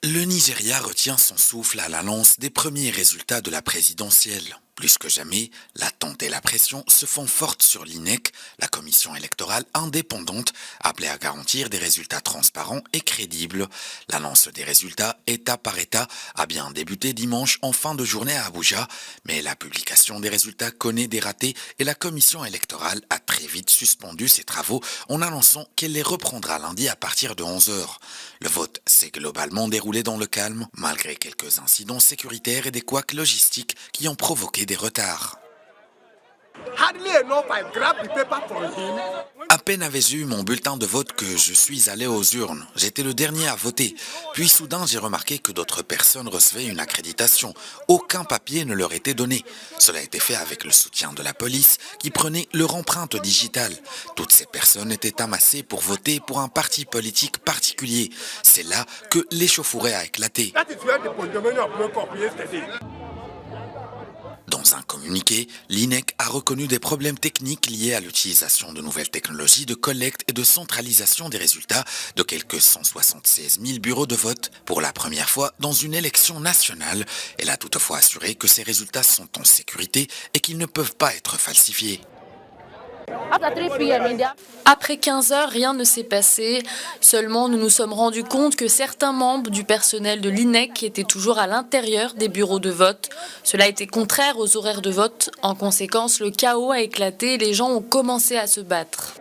Le Nigeria retient son souffle à l'annonce des premiers résultats de la présidentielle. Plus que jamais, l'attente et la pression se font fortes sur l'INEC, la commission électorale indépendante, appelée à garantir des résultats transparents et crédibles. L'annonce des résultats, État par État, a bien débuté dimanche en fin de journée à Abuja, mais la publication des résultats connaît des ratés et la commission électorale a très vite suspendu ses travaux en annonçant qu'elle les reprendra lundi à partir de 11 heures. Le vote s'est globalement déroulé dans le calme, malgré quelques incidents sécuritaires et des couacs logistiques qui ont provoqué des retards. À peine avais-je eu mon bulletin de vote que je suis allé aux urnes. J'étais le dernier à voter. Puis soudain, j'ai remarqué que d'autres personnes recevaient une accréditation. Aucun papier ne leur était donné. Cela a été fait avec le soutien de la police qui prenait leur empreinte digitale. Toutes ces personnes étaient amassées pour voter pour un parti politique particulier. C'est là que l'échauffourée a éclaté. Dans un communiqué, l'INEC a reconnu des problèmes techniques liés à l'utilisation de nouvelles technologies de collecte et de centralisation des résultats de quelques 176 000 bureaux de vote. Pour la première fois dans une élection nationale, elle a toutefois assuré que ces résultats sont en sécurité et qu'ils ne peuvent pas être falsifiés. Après 15 heures, rien ne s'est passé. Seulement, nous nous sommes rendus compte que certains membres du personnel de l'INEC étaient toujours à l'intérieur des bureaux de vote. Cela était contraire aux horaires de vote. En conséquence, le chaos a éclaté et les gens ont commencé à se battre.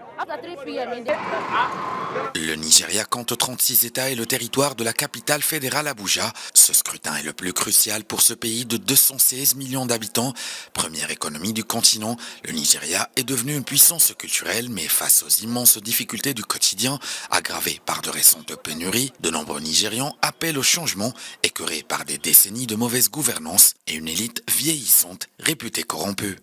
Le Nigeria compte 36 États et le territoire de la capitale fédérale Abuja. Ce scrutin est le plus crucial pour ce pays de 216 millions d'habitants. Première économie du continent, le Nigeria est devenu une puissance culturelle, mais face aux immenses difficultés du quotidien, aggravées par de récentes pénuries, de nombreux Nigérians appellent au changement, écœurés par des décennies de mauvaise gouvernance et une élite vieillissante réputée corrompue.